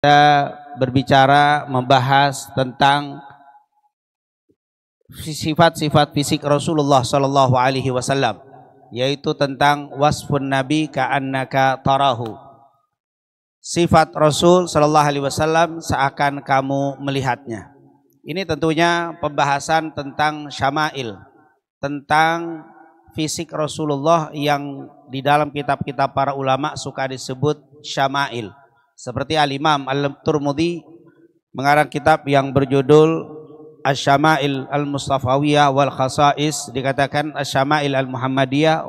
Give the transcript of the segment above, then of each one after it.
Kita berbicara membahas tentang sifat-sifat fisik Rasulullah Sallallahu Alaihi Wasallam, yaitu tentang wasfun Nabi ka'annaka tarahu. Sifat Rasul Sallallahu Alaihi Wasallam seakan kamu melihatnya. Ini tentunya pembahasan tentang syama'il, tentang fisik Rasulullah yang di dalam kitab-kitab para ulama suka disebut syama'il. Seperti Al-Imam Al-Turmudi mengarang kitab yang berjudul Asy-Syama'il Al-Mustafawiyah wal Khasa'is, dikatakan Asy-Syama'il Al-Muhammadiyah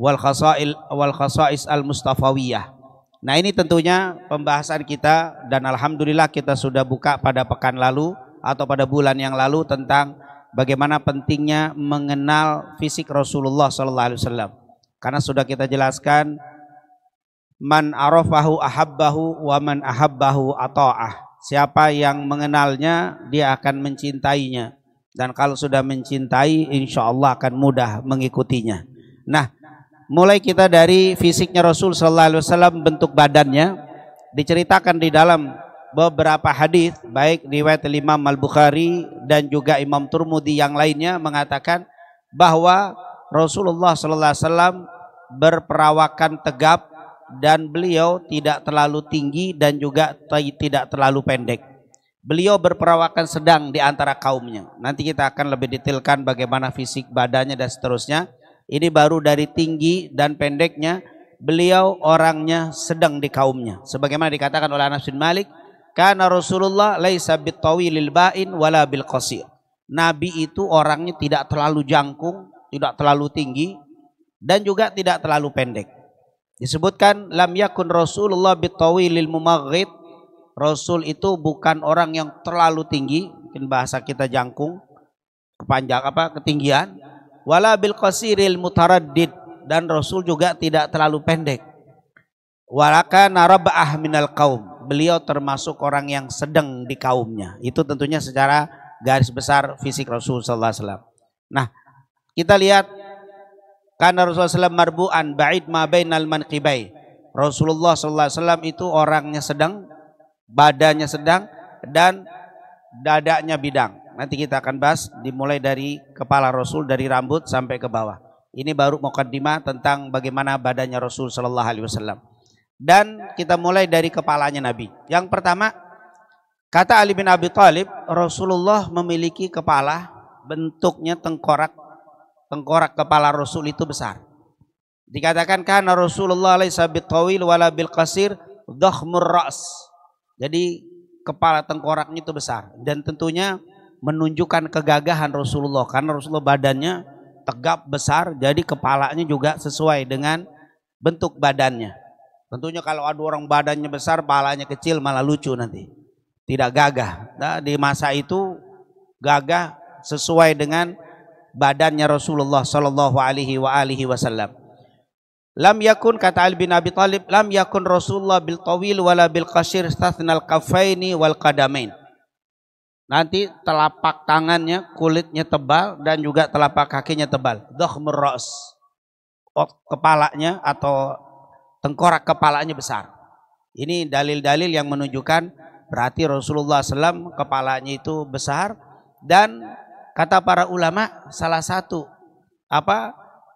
wal Khasa'is Al-Mustafawiyah. Nah, ini tentunya pembahasan kita, dan alhamdulillah kita sudah buka pada pekan lalu atau pada bulan yang lalu tentang bagaimana pentingnya mengenal fisik Rasulullah sallallahu alaihi wasallam. Karena sudah kita jelaskan, man arafahu ahabbahu wa man ahabbahu ata'ah. Siapa yang mengenalnya dia akan mencintainya, dan kalau sudah mencintai insya Allah akan mudah mengikutinya. Nah, mulai kita dari fisiknya Rasul sallallahu alaihi wasallam, bentuk badannya diceritakan di dalam beberapa hadis, baik riwayat Imam Al-Bukhari dan juga Imam Turmudi yang lainnya mengatakan bahwa Rasulullah sallallahu alaihi wasallam berperawakan tegap, dan beliau tidak terlalu tinggi dan juga tidak terlalu pendek. Beliau berperawakan sedang di antara kaumnya. Nanti kita akan lebih detailkan bagaimana fisik badannya dan seterusnya. Ini baru dari tinggi dan pendeknya, beliau orangnya sedang di kaumnya. Sebagaimana dikatakan oleh Anas bin Malik, karena Rasulullah laisa bitawilil ba'in wala bil qasir. Nabi itu orangnya tidak terlalu jangkung, tidak terlalu tinggi, dan juga tidak terlalu pendek. Disebutkan lam yakun Rasulullah bitawilil mumaghid. Rasul itu bukan orang yang terlalu tinggi, mungkin bahasa kita jangkung, ketinggian, wala bil qasiril mutaraddid, dan Rasul juga tidak terlalu pendek. Walaka narabah minal qaum. Beliau termasuk orang yang sedang di kaumnya. Itu tentunya secara garis besar fisik Rasul sallallahu alaihi wasallam. Nah, kita lihat, karena Rasulullah SAW marbu'an ba'id ma bainal manqibai. Rasulullah SAW itu orangnya sedang, badannya sedang, dan dadanya bidang. Nanti kita akan bahas dimulai dari kepala Rasul, dari rambut sampai ke bawah. Ini baru muqaddimah tentang bagaimana badannya Rasul SAW. Dan kita mulai dari kepalanya Nabi. Yang pertama, kata Ali bin Abi Thalib, Rasulullah memiliki kepala bentuknya tengkorak kepala Rasul itu besar. Dikatakan karena Rasulullah laisa bitawil wala bil qasir dhakhmur ra's. Jadi kepala tengkoraknya itu besar, dan tentunya menunjukkan kegagahan Rasulullah, karena Rasulullah badannya tegap besar, jadi kepalanya juga sesuai dengan bentuk badannya. Tentunya kalau ada orang badannya besar, kepalanya kecil malah lucu nanti. Tidak gagah. Nah, di masa itu gagah sesuai dengan badannya Rasulullah sallallahu alaihi wasallam. Lam yakun, kata Ali bin Abi Thalib, lam yakun Rasulullah bil tawil wala bil qasir stathnal kaffaini wal qadamain. Nanti telapak tangannya kulitnya tebal dan juga telapak kakinya tebal. Dhakhmur ra's. Kepalanya atau tengkorak kepalanya besar. Ini dalil-dalil yang menunjukkan berarti Rasulullah SAW kepalanya itu besar. Dan kata para ulama, salah satu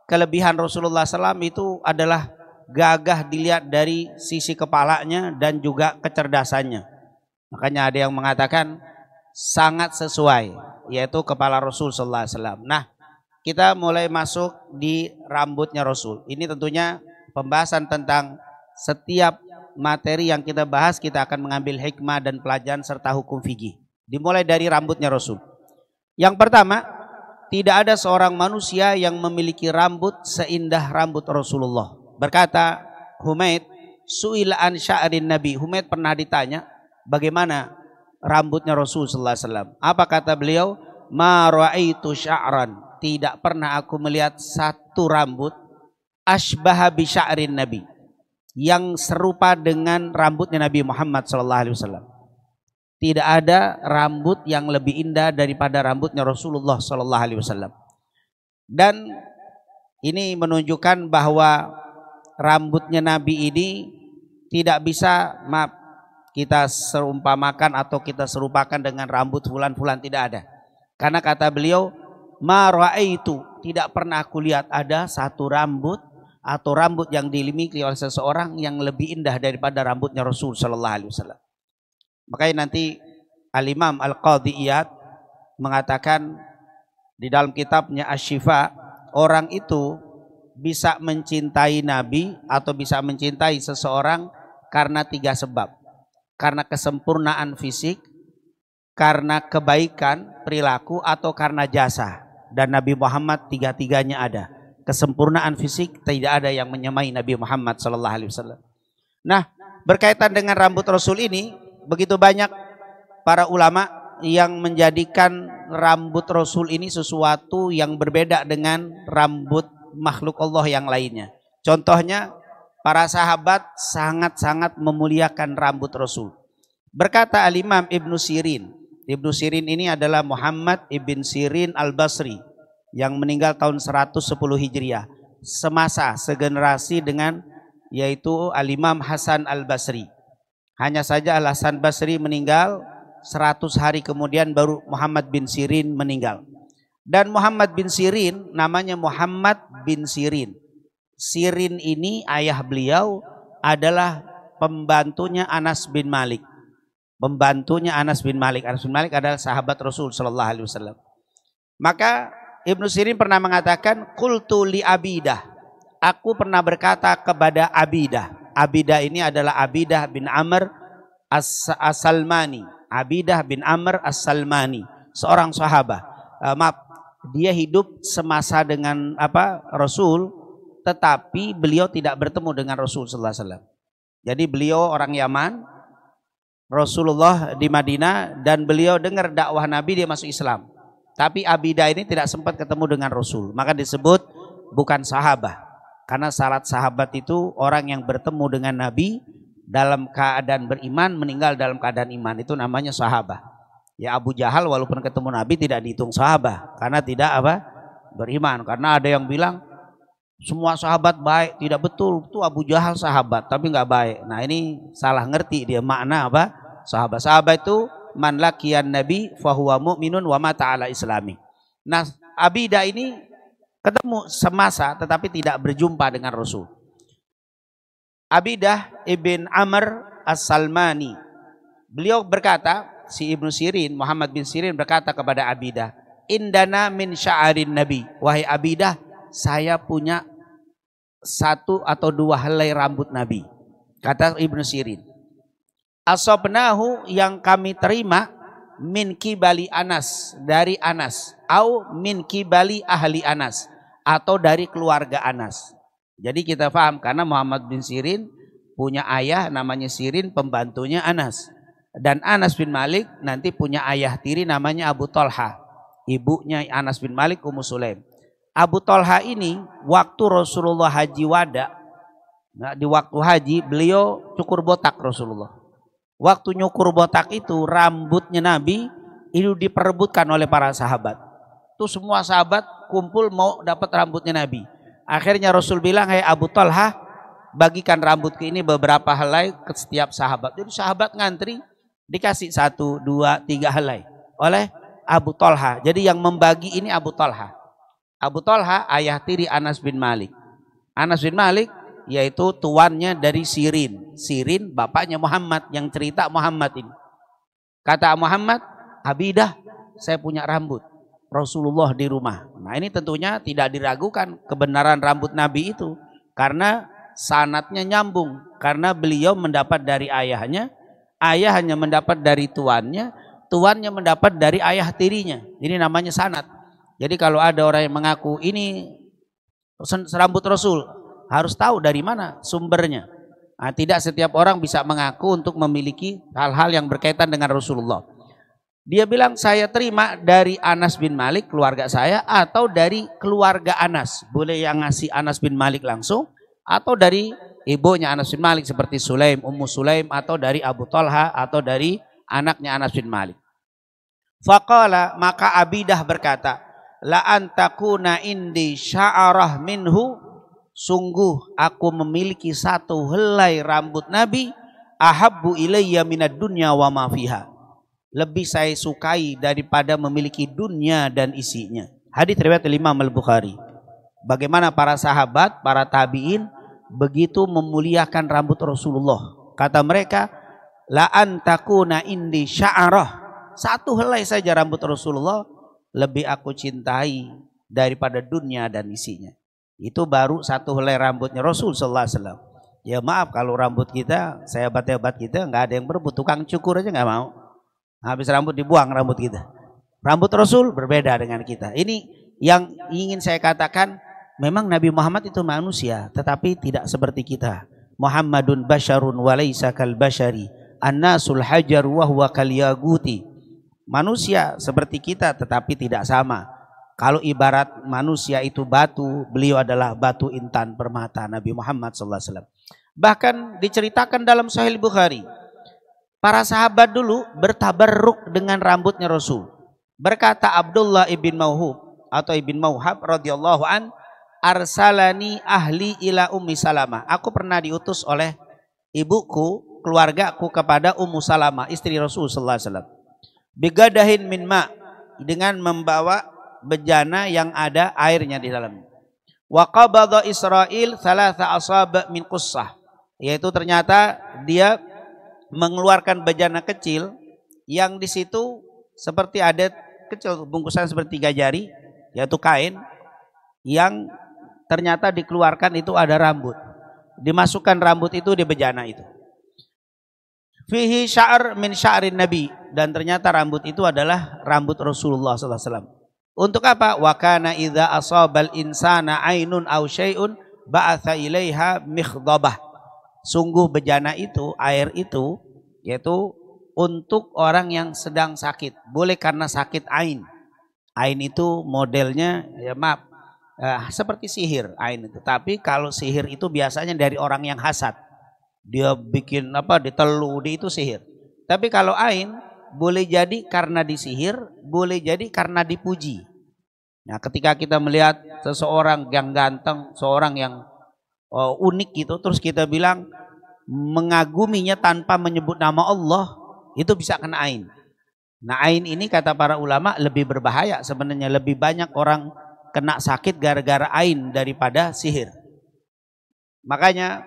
kelebihan Rasulullah SAW itu adalah gagah dilihat dari sisi kepalanya dan juga kecerdasannya. Makanya ada yang mengatakan sangat sesuai, yaitu kepala Rasul SAW. Nah, kita mulai masuk di rambutnya Rasul. Ini tentunya pembahasan tentang setiap materi yang kita bahas, kita akan mengambil hikmah dan pelajaran serta hukum fikih. Dimulai dari rambutnya Rasul. Yang pertama, tidak ada seorang manusia yang memiliki rambut seindah rambut Rasulullah. Berkata Humaid, su'ila an sya'rin Nabi. Humaid pernah ditanya bagaimana rambutnya Rasul sallallahu alaihi wasallam. Apa kata beliau? Ma ra'aitu sya'ran. Tidak pernah aku melihat satu rambut asbaha bi sya'rin Nabi, yang serupa dengan rambutnya Nabi Muhammad sallallahu alaihi wasallam. Tidak ada rambut yang lebih indah daripada rambutnya Rasulullah sallallahu alaihi wasallam. Dan ini menunjukkan bahwa rambutnya Nabi ini tidak bisa, kita serumpamakan atau kita serupakan dengan rambut fulan-fulan, tidak ada. Karena kata beliau, ma ra'aitu, tidak pernah aku lihat ada satu rambut atau rambut yang dimiliki oleh seseorang yang lebih indah daripada rambutnya Rasul sallallahu alaihi wasallam. Makanya nanti Al-Imam Al-Qadhi Iyad mengatakan di dalam kitabnya Asy-Syifa, orang itu bisa mencintai Nabi atau bisa mencintai seseorang karena 3 sebab. Karena kesempurnaan fisik, karena kebaikan perilaku, atau karena jasa. Dan Nabi Muhammad 3-tiganya ada. Kesempurnaan fisik tidak ada yang menyamai Nabi Muhammad sallallahu alaihi wasallam. Nah, berkaitan dengan rambut Rasul ini, begitu banyak para ulama yang menjadikan rambut Rasul ini sesuatu yang berbeda dengan rambut makhluk Allah yang lainnya. Contohnya, para sahabat sangat-sangat memuliakan rambut Rasul. Berkata Al-Imam Ibnu Sirin. Ibnu Sirin ini adalah Muhammad Ibn Sirin Al-Basri yang meninggal tahun 110 Hijriah. Semasa, segenerasi dengan yaitu Al-Imam Hasan Al-Basri. Hanya saja Al-Hasan Basri meninggal 100 hari kemudian baru Muhammad bin Sirin meninggal. Dan Muhammad bin Sirin namanya Muhammad bin Sirin. Sirin ini ayah beliau adalah pembantunya Anas bin Malik. Pembantunya Anas bin Malik. Anas bin Malik adalah sahabat Rasul sallallahu alaihi wasallam. Maka Ibnu Sirin pernah mengatakan, qultu li Abidah. Aku pernah berkata kepada Abidah. Abidah ini adalah Abidah bin Amr As-Salmani. Abidah bin Amr As-Salmani, seorang sahabat. Dia hidup semasa dengan Rasul, tetapi beliau tidak bertemu dengan Rasul sallallahu alaihi wasallam. Jadi beliau orang Yaman, Rasulullah di Madinah, dan beliau dengar dakwah Nabi, dia masuk Islam. Tapi Abidah ini tidak sempat ketemu dengan Rasul, maka disebut bukan sahabat. Karena syarat sahabat itu orang yang bertemu dengan Nabi dalam keadaan beriman, meninggal dalam keadaan iman, itu namanya sahabat. Ya, Abu Jahal walaupun ketemu Nabi tidak dihitung sahabat karena tidak beriman. Karena ada yang bilang semua sahabat baik, tidak betul. Itu Abu Jahal sahabat tapi nggak baik. Nah, ini salah ngerti dia makna sahabat. Sahabat itu man laqiyan nabi fahuwa mu'minun wa mata ala islami. Nah, Abidah ini ketemu semasa tetapi tidak berjumpa dengan Rasul. Abidah ibn Amr As-Salmani, beliau berkata, si Ibnu Sirin, Muhammad bin Sirin berkata kepada Abidah, indana min sya'arin nabi. Wahai Abidah, saya punya 1 atau 2 helai rambut Nabi. Kata Ibnu Sirin, asobnahu, yang kami terima, min kibali Anas, dari Anas, au min kibali ahli Anas, atau dari keluarga Anas. Jadi kita paham, karena Muhammad bin Sirin punya ayah namanya Sirin, pembantunya Anas. Dan Anas bin Malik nanti punya ayah tiri namanya Abu Talha. Ibunya Anas bin Malik Ummu Sulaim. Abu Talha ini waktu Rasulullah haji wada, nah, di waktu haji beliau cukur botak Rasulullah. Waktu nyukur botak itu rambutnya Nabi itu diperebutkan oleh para sahabat. Itu semua sahabat kumpul mau dapat rambutnya Nabi. Akhirnya Rasul bilang, hai Abu Talha, bagikan rambutku ini beberapa helai ke setiap sahabat. Jadi sahabat ngantri dikasih 1, 2, 3 helai oleh Abu Talha. Jadi yang membagi ini Abu Talha. Abu Talha ayah tiri Anas bin Malik. Anas bin Malik yaitu tuannya dari Sirin. Sirin bapaknya Muhammad, yang cerita Muhammad ini. Kata Muhammad, Abidah, saya punya rambut Rasulullah di rumah. Nah, ini tentunya tidak diragukan kebenaran rambut Nabi itu, karena sanadnya nyambung, karena beliau mendapat dari ayahnya, ayahnya mendapat dari tuannya, tuannya mendapat dari ayah tirinya. Ini namanya sanad. Jadi kalau ada orang yang mengaku ini rambut Rasul, harus tahu dari mana sumbernya. Nah, tidak setiap orang bisa mengaku untuk memiliki hal-hal yang berkaitan dengan Rasulullah. Dia bilang, saya terima dari Anas bin Malik, keluarga saya, atau dari keluarga Anas. Boleh yang ngasih Anas bin Malik langsung, atau dari ibunya Anas bin Malik seperti Sulaim, Ummu Sulaim, atau dari Abu Talha, atau dari anaknya Anas bin Malik. Faqala, maka Abidah berkata, la antakuna indi sya'arah minhu, sungguh aku memiliki 1 helai rambut Nabi, ahabbu ilayya minad dunya wa ma fiha. Lebih saya sukai daripada memiliki dunia dan isinya. Hadis riwayat Imam Al-Bukhari. Bagaimana para sahabat, para tabi'in begitu memuliakan rambut Rasulullah. Kata mereka, la antakuna indi sya'arah. Satu helai saja rambut Rasulullah lebih aku cintai daripada dunia dan isinya. Itu baru satu helai rambutnya Rasul sallallahu alaihi wasallam. Ya maaf kalau rambut kita, sehebat-hebat kita nggak ada yang berebut, tukang cukur aja nggak mau. Habis rambut dibuang rambut kita. Rambut Rasul berbeda dengan kita. Ini yang ingin saya katakan, memang Nabi Muhammad itu manusia, tetapi tidak seperti kita. Muhammadun basyarun wa laisa kal basyari. An-nasul hajar wa huwa kal yaguti. Manusia seperti kita tetapi tidak sama. Kalau ibarat manusia itu batu, beliau adalah batu intan permata, Nabi Muhammad SAW. Bahkan diceritakan dalam Sahih Bukhari, para sahabat dulu bertabarruk dengan rambutnya Rasul. Berkata Abdullah ibn Mauhub atau ibn Mauhab radhiyallahu an, arsalani ahli ila Ummi Salamah. Aku pernah diutus oleh ibuku, keluargaku kepada Ummu Salamah, istri Rasul sallallahu alaihi wasallam. Bigadahin min ma, dengan membawa bejana yang ada airnya di dalamnya. Wa qabadha Israil thalatha asab min qussah, yaitu ternyata dia mengeluarkan bejana kecil yang di situ seperti ada kecil bungkusan seperti 3 jari, yaitu kain yang ternyata dikeluarkan itu ada rambut. Dimasukkan rambut itu di bejana itu. Fihi sya'r min sya'rin nabi, dan ternyata rambut itu adalah rambut Rasulullah sallallahu alaihi wasallam. Untuk apa? Wa kana idza asabal insana ainun aw syai'un ba'atha ilaiha mikhdabah. Sungguh bejana itu, air itu, yaitu untuk orang yang sedang sakit. Boleh karena sakit ain. Ain itu modelnya, ya maaf, seperti sihir ain itu. Tapi kalau sihir itu biasanya dari orang yang hasad. Dia bikin apa, ditelu, itu sihir. Tapi kalau ain boleh jadi karena disihir, boleh jadi karena dipuji. Nah, ketika kita melihat seseorang yang ganteng, seorang yang unik gitu, terus kita bilang mengaguminya tanpa menyebut nama Allah, itu bisa kena ain. Nah, ain ini kata para ulama lebih berbahaya sebenarnya, lebih banyak orang kena sakit gara-gara ain daripada sihir. Makanya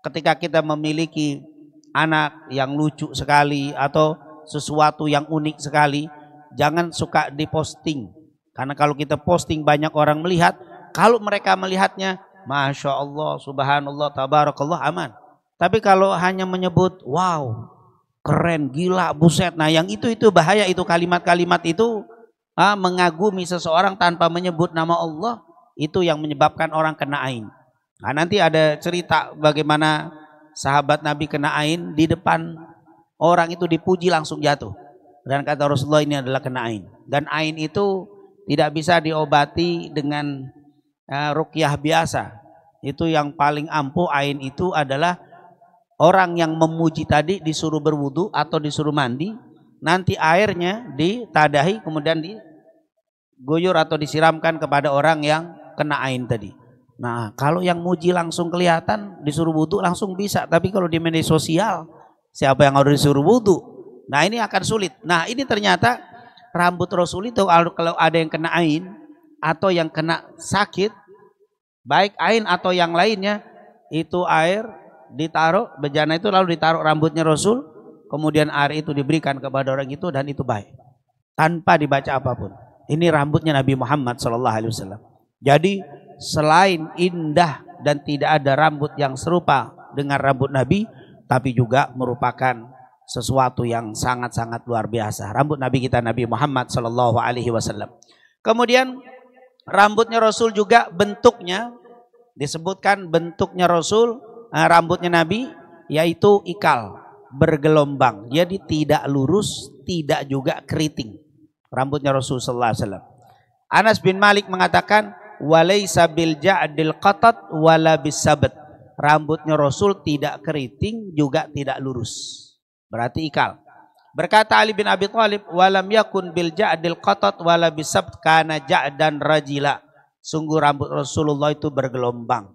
ketika kita memiliki anak yang lucu sekali atau sesuatu yang unik sekali, jangan suka diposting. Karena kalau kita posting banyak orang melihat, kalau mereka melihatnya, Masya Allah, Subhanallah, Tabarakallah, aman. Tapi kalau hanya menyebut, wow, keren, gila, buset, nah yang itu bahaya, itu kalimat-kalimat itu mengagumi seseorang tanpa menyebut nama Allah, itu yang menyebabkan orang kena ain. Nah, nanti ada cerita bagaimana sahabat Nabi kena ain, di depan orang itu dipuji langsung jatuh. Dan kata Rasulullah, ini adalah kena ain. Dan ain itu tidak bisa diobati dengan ruqyah biasa. Itu yang paling ampuh ain itu adalah orang yang memuji tadi disuruh berwudu atau disuruh mandi, nanti airnya ditadahi kemudian diguyur atau disiramkan kepada orang yang kena ain tadi. Nah, kalau yang muji langsung kelihatan, disuruh wudu langsung bisa. Tapi kalau di media sosial, siapa yang harus disuruh wudu? Nah, ini akan sulit. Nah, ini ternyata rambut Rasul itu kalau ada yang kena ain atau yang kena sakit, baik ain atau yang lainnya, itu air ditaruh, bejana itu lalu ditaruh rambutnya Rasul, kemudian air itu diberikan kepada orang itu, dan itu baik tanpa dibaca apapun. Ini rambutnya Nabi Muhammad SAW. Jadi selain indah dan tidak ada rambut yang serupa dengan rambut Nabi, tapi juga merupakan sesuatu yang sangat-sangat luar biasa. Rambut Nabi kita, Nabi Muhammad SAW. Kemudian rambutnya Rasul juga bentuknya, disebutkan bentuknya Rasul, rambutnya Nabi, yaitu ikal, bergelombang. Jadi tidak lurus, tidak juga keriting. Rambutnya Rasul SAW. Anas bin Malik mengatakan, walaysa bil ja'dil qatat wala bisabat. Rambutnya Rasul tidak keriting juga tidak lurus. Berarti ikal. Berkata Ali bin Abi Thalib, walam yakun bil ja'dil qatat wala bisabt kana ja'dan rajila. Sungguh rambut Rasulullah itu bergelombang.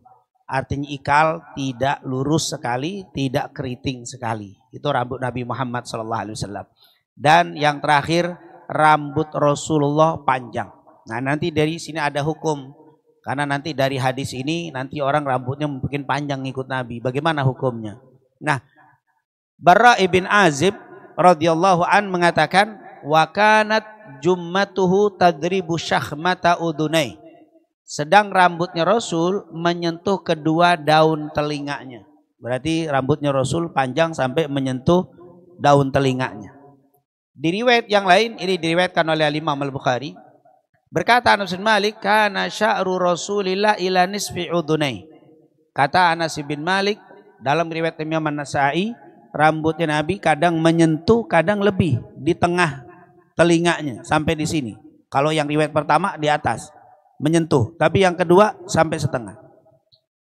Artinya ikal, tidak lurus sekali, tidak keriting sekali. Itu rambut Nabi Muhammad SAW. Dan yang terakhir, rambut Rasulullah panjang. Nah nanti dari sini ada hukum. Karena nanti dari hadis ini, nanti orang rambutnya mungkin panjang ngikut Nabi. Bagaimana hukumnya? Nah, Bara ibn Azib radhiyallahu an mengatakan, wa kanat jummatuhu tadribu syahmata udunai. Sedang rambutnya Rasul menyentuh kedua daun telinganya. Berarti rambutnya Rasul panjang sampai menyentuh daun telinganya. Di riwayat yang lain, ini diriwayatkan oleh Imam Al-Bukhari. Berkata Anas bin Malik, kana sya'ru Rasulillah ila nisfi udunai. Kata Anas bin Malik, dalam riwayat Imam An-Nasa'i, rambutnya Nabi kadang menyentuh, kadang lebih di tengah telinganya sampai di sini. Kalau yang riwayat pertama di atas menyentuh, tapi yang kedua sampai setengah.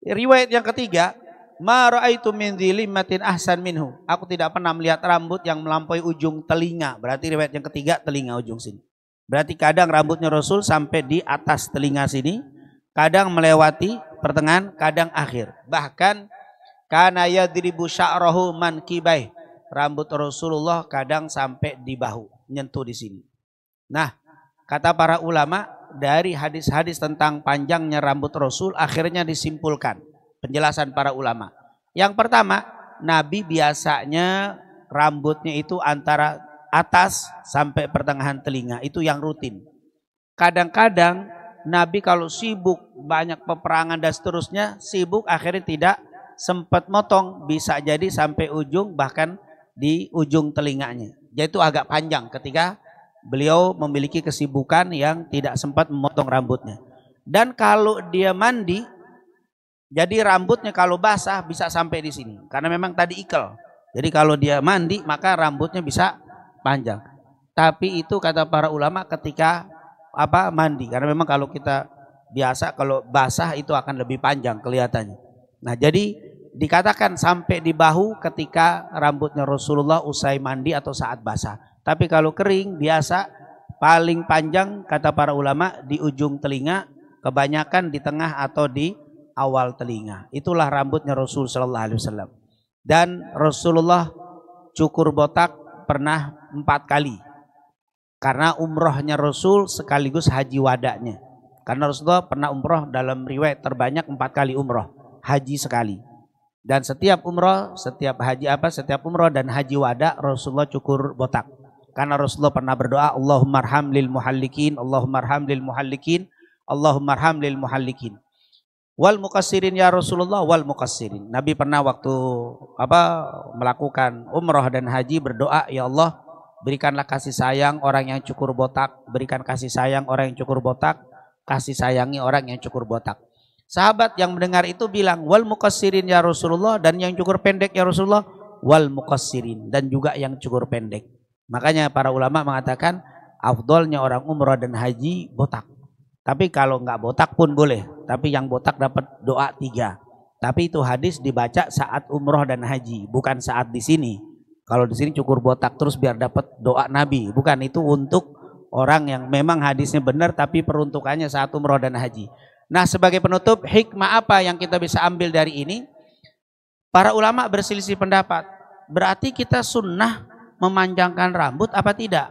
Riwayat yang ketiga, ma ra'aitu min dzilimatin ahsan minhu. Aku tidak pernah melihat rambut yang melampaui ujung telinga. Berarti riwayat yang ketiga telinga ujung sini. Berarti kadang rambutnya Rasul sampai di atas telinga sini, kadang melewati pertengahan, kadang akhir. Bahkan kana yadribu sya'rahu mankibai. Rambut Rasulullah kadang sampai di bahu, nyentuh di sini. Nah, kata para ulama, dari hadis-hadis tentang panjangnya rambut Rasul akhirnya disimpulkan penjelasan para ulama. Yang pertama, Nabi biasanya rambutnya itu antara atas sampai pertengahan telinga, itu yang rutin. Kadang-kadang Nabi kalau sibuk banyak peperangan dan seterusnya, sibuk akhirnya tidak sempat motong, bisa jadi sampai ujung, bahkan di ujung telinganya. Jadi itu agak panjang ketika beliau memiliki kesibukan yang tidak sempat memotong rambutnya. Dan kalau dia mandi, jadi rambutnya kalau basah bisa sampai di sini. Karena memang tadi ikal. Jadi kalau dia mandi maka rambutnya bisa panjang. Tapi itu kata para ulama ketika mandi. Karena memang kalau kita biasa, kalau basah itu akan lebih panjang kelihatannya. Nah jadi dikatakan sampai di bahu ketika rambutnya Rasulullah usai mandi atau saat basah. Tapi kalau kering biasa paling panjang kata para ulama di ujung telinga, kebanyakan di tengah atau di awal telinga. Itulah rambutnya Rasul sallallahu alaihi wasallam. Dan Rasulullah cukur botak pernah 4 kali. Karena umrohnya Rasul sekaligus haji wadanya. Karena Rasulullah pernah umroh dalam riwayat terbanyak 4 kali umroh, haji sekali. Dan setiap umroh, setiap umroh dan haji wada Rasulullah cukur botak. Karena Rasulullah pernah berdoa, Allahumma arham lil muhallikin, Allahumma arham lil muhallikin, Allahumma arham lil muhallikin. Wal muqassirin ya Rasulullah, wal muqassirin. Nabi pernah waktu melakukan umroh dan haji berdoa, ya Allah, berikanlah kasih sayang orang yang cukur botak, berikan kasih sayang orang yang cukur botak, kasih sayangi orang yang cukur botak. Sahabat yang mendengar itu bilang, wal muqassirin ya Rasulullah, dan yang cukur pendek ya Rasulullah, wal muqassirin, dan juga yang cukur pendek. Makanya para ulama mengatakan afdolnya orang umrah dan haji botak. Tapi kalau nggak botak pun boleh. Tapi yang botak dapat doa 3. Tapi itu hadis dibaca saat umrah dan haji, bukan saat di sini. Kalau di sini cukur botak terus biar dapat doa Nabi, bukan, itu untuk orang yang memang hadisnya benar tapi peruntukannya saat umrah dan haji. Nah, sebagai penutup, hikmah apa yang kita bisa ambil dari ini? Para ulama berselisih pendapat. Berarti kita sunnah memanjangkan rambut apa tidak?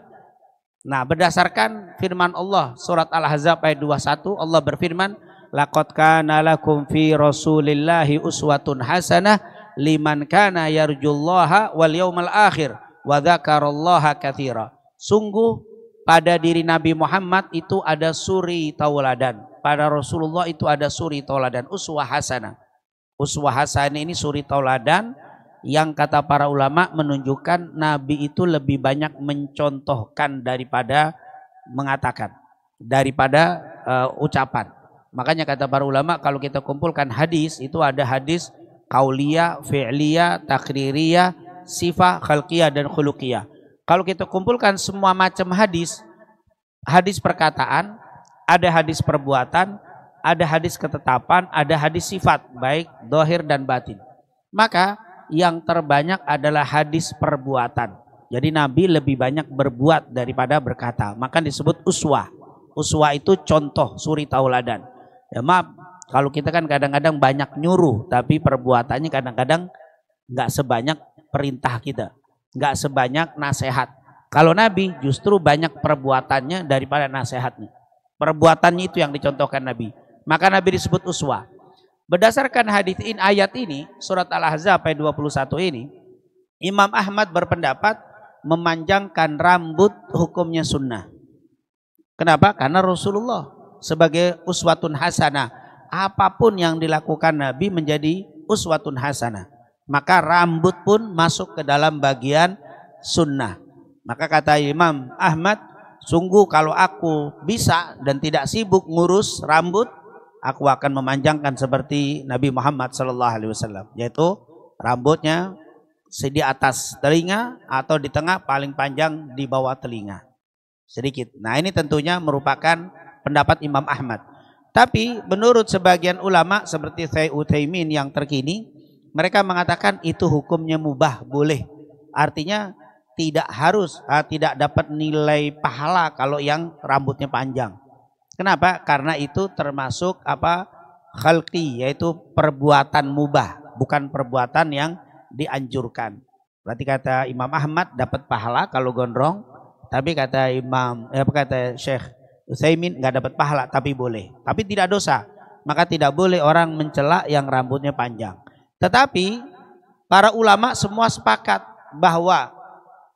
Nah, berdasarkan firman Allah surat Al-Ahzab ayat 21, Allah berfirman, laqad kana lakum fi Rasulillahi uswatun hasanah liman kana yarjullaha wal yawmal akhir wa dzakarallaha katsira. Sungguh pada diri Nabi Muhammad itu ada suri tauladan. Pada Rasulullah itu ada suri tauladan, uswah hasanah. Uswah hasanah ini suri tauladan yang kata para ulama menunjukkan Nabi itu lebih banyak mencontohkan daripada mengatakan, daripada ucapan. Makanya kata para ulama kalau kita kumpulkan hadis itu ada hadis qauliyah, fi'liyah, takririyah, sifah, khalqiyah dan khuluqiyah. Kalau kita kumpulkan semua macam hadis, hadis perkataan, ada hadis perbuatan, ada hadis ketetapan, ada hadis sifat baik zahir dan batin. Maka yang terbanyak adalah hadis perbuatan. Jadi Nabi lebih banyak berbuat daripada berkata. Maka disebut uswah. Uswah itu contoh, suri tauladan. Ya maaf, Kalau kita kan kadang-kadang banyak nyuruh, tapi perbuatannya kadang-kadang nggak sebanyak perintah kita, nggak sebanyak nasihat. Kalau Nabi justru banyak perbuatannya daripada nasihatnya. Perbuatannya itu yang dicontohkan Nabi. Maka Nabi disebut uswah. Berdasarkan hadis ini, ayat ini, surat Al-Ahzab ayat 21 ini, Imam Ahmad berpendapat memanjangkan rambut hukumnya sunnah. Kenapa? Karena Rasulullah sebagai uswatun hasanah, apapun yang dilakukan Nabi menjadi uswatun hasanah. Maka rambut pun masuk ke dalam bagian sunnah. Maka kata Imam Ahmad, sungguh kalau aku bisa dan tidak sibuk ngurus rambut, aku akan memanjangkan seperti Nabi Muhammad SAW, yaitu rambutnya di atas telinga atau di tengah, paling panjang di bawah telinga sedikit. Nah, ini tentunya merupakan pendapat Imam Ahmad. Tapi menurut sebagian ulama seperti Syekh Utsaimin yang terkini, mereka mengatakan itu hukumnya mubah, boleh. Artinya tidak harus, tidak dapat nilai pahala kalau yang rambutnya panjang. Kenapa? Karena itu termasuk khalqi, yaitu perbuatan mubah, bukan perbuatan yang dianjurkan. Berarti kata Imam Ahmad dapat pahala kalau gondrong, tapi kata kata Syekh Utsaimin nggak dapat pahala, tapi boleh, tapi tidak dosa. Maka tidak boleh orang mencela yang rambutnya panjang. Tetapi para ulama semua sepakat bahwa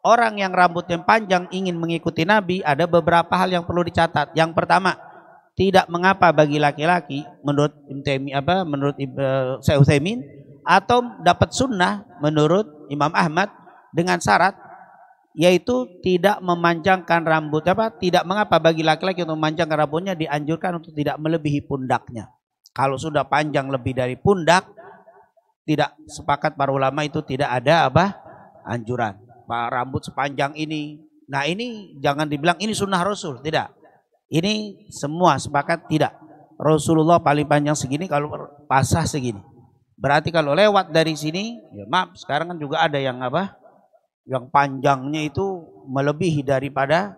orang yang rambutnya panjang ingin mengikuti Nabi, ada beberapa hal yang perlu dicatat. Yang pertama, tidak mengapa bagi laki-laki menurut Syekh Utsaimin, atau dapat sunnah menurut Imam Ahmad dengan syarat, yaitu tidak memanjangkan rambut, tidak mengapa bagi laki-laki untuk memanjangkan rambutnya, dianjurkan untuk tidak melebihi pundaknya. Kalau sudah panjang lebih dari pundak, tidak sepakat para ulama itu tidak ada anjuran. Pak, rambut sepanjang ini, nah ini jangan dibilang ini sunnah Rasul, tidak. Ini semua sepakat tidak. Rasulullah paling panjang segini, kalau pasah segini. Berarti kalau lewat dari sini, ya maaf, sekarang kan juga ada yang yang panjangnya itu melebihi daripada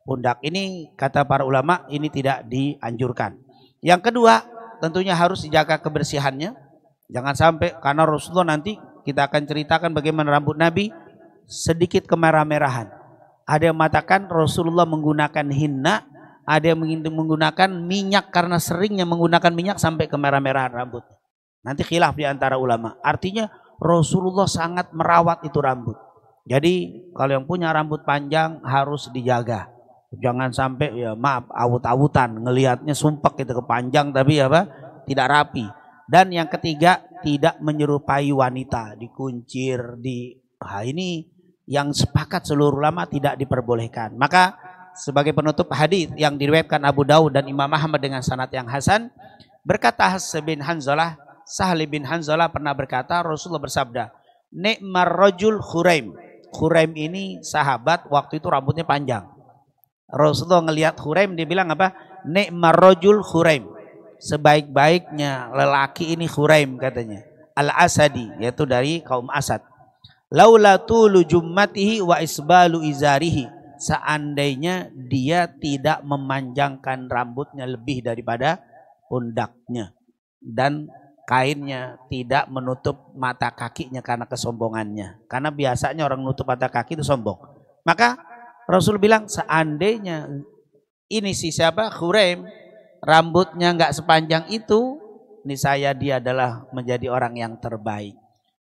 pundak. Ini kata para ulama ini tidak dianjurkan. Yang kedua, tentunya harus dijaga kebersihannya. Jangan sampai, karena Rasulullah nanti kita akan ceritakan bagaimana rambut Nabi sedikit kemerah-merahan. Ada yang mengatakan Rasulullah menggunakan hinna, ada yang menggunakan minyak karena seringnya menggunakan minyak sampai kemerah-merahan rambut. Nanti khilaf di antara ulama. Artinya Rasulullah sangat merawat itu rambut. Jadi kalau yang punya rambut panjang harus dijaga. Jangan sampai ya maaf awut-awutan, ngelihatnya sumpek gitu kepanjang tapi tidak rapi. Dan yang ketiga, tidak menyerupai wanita, dikuncir, ini yang sepakat seluruh ulama tidak diperbolehkan. Maka sebagai penutup hadis yang diriwayatkan Abu Daud dan Imam Ahmad dengan sanad yang hasan, berkata Sahal bin Hanzalah pernah berkata, Rasulullah bersabda, "Ni'mar rajul Khuraim." Khuraim ini sahabat, waktu itu rambutnya panjang. Rasulullah ngelihat Khuraim, dia bilang Ni'mar rajul Khuraim. Sebaik-baiknya lelaki ini Khuraim katanya. Al-Asadi, yaitu dari kaum Asad. Laula tulu jummatihi wa isbalu izarihi. Seandainya dia tidak memanjangkan rambutnya lebih daripada pundaknya, dan kainnya tidak menutup mata kakinya karena kesombongannya. Karena biasanya orang menutup mata kaki itu sombong. Maka Rasul bilang seandainya ini Khuraim, rambutnya nggak sepanjang itu, niscaya dia adalah menjadi orang yang terbaik.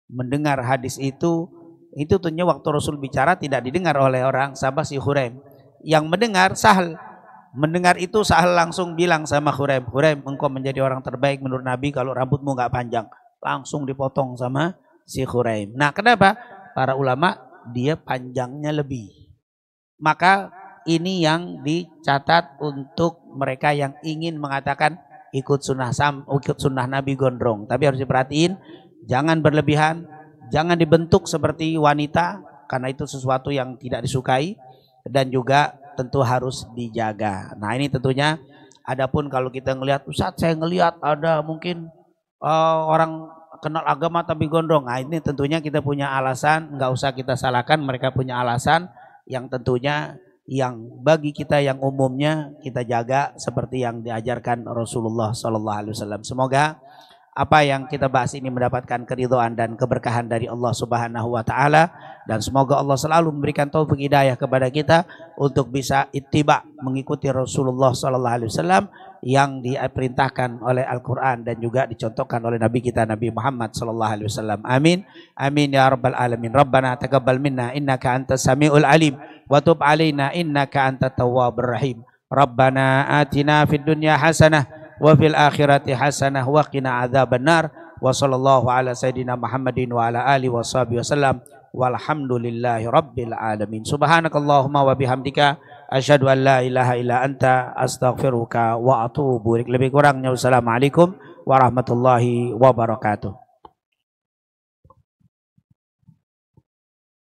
Mendengar hadis itu tentunya waktu Rasul bicara tidak didengar oleh orang sahabat si Khuraim. Yang mendengar Sahal. Mendengar itu Sahal langsung bilang sama Khuraim, "Khuraim, engkau menjadi orang terbaik menurut Nabi kalau rambutmu nggak panjang." Langsung dipotong sama si Khuraim. Nah, kenapa? Para ulama dia panjangnya lebih. Maka ini yang dicatat untuk mereka yang ingin mengatakan ikut sunnah Nabi gondrong. Tapi harus diperhatiin, jangan berlebihan, jangan dibentuk seperti wanita karena itu sesuatu yang tidak disukai, dan juga tentu harus dijaga. Nah, ini tentunya adapun kalau kita ngelihat, Ustaz saya ngelihat ada mungkin orang kenal agama tapi gondrong. Nah, ini tentunya kita punya alasan, nggak usah kita salahkan, mereka punya alasan yang tentunya yang bagi kita yang umumnya kita jaga seperti yang diajarkan Rasulullah sallallahu alaihi wasallam. Semoga apa yang kita bahas ini mendapatkan keridhaan dan keberkahan dari Allah Subhanahu wa taala, dan semoga Allah selalu memberikan taufik hidayah kepada kita untuk bisa ittiba mengikuti Rasulullah sallallahu alaihi wasallam yang diperintahkan oleh Al-Qur'an dan juga dicontohkan oleh Nabi kita Nabi Muhammad sallallahu alaihi wasallam. Amin. Amin ya rabbal alamin. Rabbana taqabbal minna innaka antas samiul alim wa tub alaina innaka antat tawwabur rahim. Rabbana atina fid dunya hasanah wa fil akhirati hasanah wa qina adzabannar. Wa sallallahu ala sayidina Muhammadin wa ala alihi washabihi wasallam walhamdulillahi rabbil alamin. Subhanakallahumma wa bihamdika asyhadu an la ilaha illa anta astaghfiruka wa atubu ilaik. Lebih kurangnya wassalamualaikum warahmatullahi wabarakatuh.